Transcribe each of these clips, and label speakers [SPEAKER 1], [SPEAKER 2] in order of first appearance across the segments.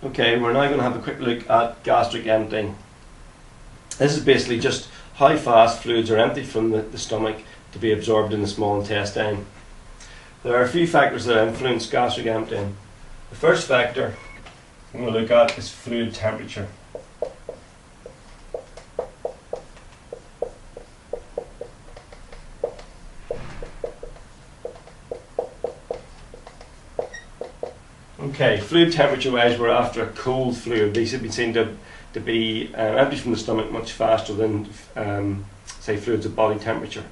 [SPEAKER 1] Okay, we're now going to have a quick look at gastric emptying. This is basically just how fast fluids are emptied from the stomach to be absorbed in the small intestine. There are a few factors that influence gastric emptying. The first factor I'm going to look at is fluid temperature. Okay, fluid temperature wise, we're after a cold fluid. These have been seen to be emptied from the stomach much faster than say fluids of body temperature.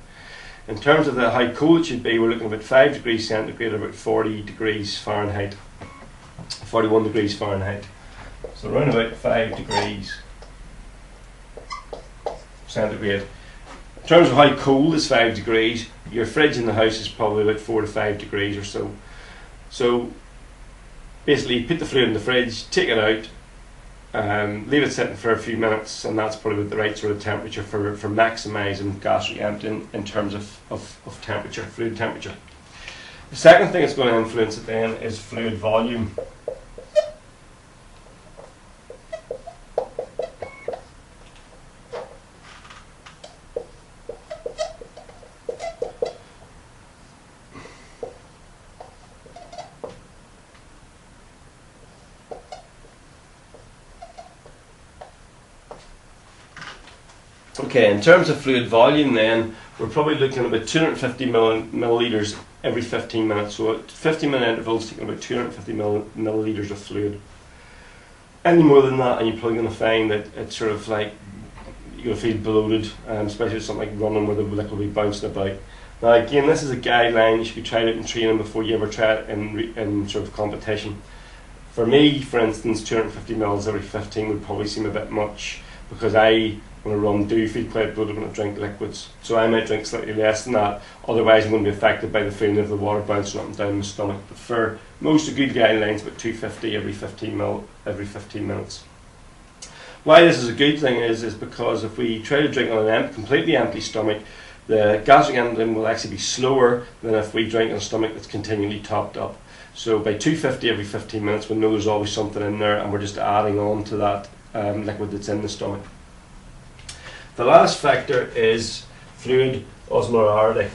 [SPEAKER 1] In terms of how cold it should be, we're looking at about 5 degrees centigrade or about 40 degrees Fahrenheit, 41 degrees Fahrenheit. So around about 5 degrees centigrade. In terms of how cold is 5 degrees, your fridge in the house is probably about 4 to 5 degrees or so. So basically, put the fluid in the fridge, take it out, leave it sitting for a few minutes, and that's probably the right sort of temperature for maximising gastric emptying in terms of temperature, fluid temperature. The second thing that's going to influence it then is fluid volume. Okay, in terms of fluid volume then, we're probably looking at about 250 millilitres every 15 minutes. So at 15-minute intervals, taking about 250 millilitres of fluid. Any more than that, and you're probably going to find that it's sort of like, you're going to feel bloated, especially with something like running where the liquid will be bouncing about. Now again, this is a guideline. You should be trying it in training before you ever try it in sort of competition. For me, for instance, 250 mils every 15 would probably seem a bit much, because when I run, do feel quite bloated when I drink liquids. So I might drink slightly less than that, otherwise I'm going to be affected by the feeling of the water bouncing up and down my stomach. But for most of good guidelines, about 250 every 15 mil every 15 minutes. Why this is a good thing is because if we try to drink on an completely empty stomach, the gastric emptying will actually be slower than if we drink on a stomach that's continually topped up. So by 250 every 15 minutes, we know there's always something in there, and we're just adding on to that liquid that's in the stomach. The last factor is fluid osmolarity.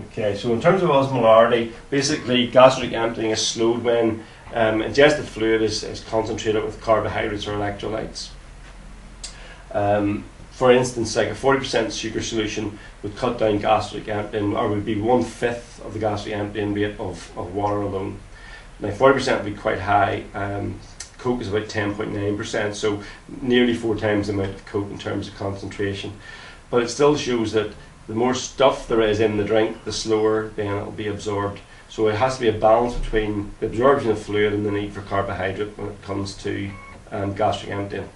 [SPEAKER 1] Okay, so in terms of osmolarity, basically gastric emptying is slowed when ingested fluid is concentrated with carbohydrates or electrolytes. For instance, like a 40% sugar solution would cut down gastric emptying, or would be 1/5 of the gastric emptying rate of water alone. Now 40% would be quite high. Coke is about 10.9%, so nearly 4 times the amount of Coke in terms of concentration. But it still shows that the more stuff there is in the drink, the slower then it will be absorbed. So it has to be a balance between the absorption of fluid and the need for carbohydrate when it comes to gastric emptying.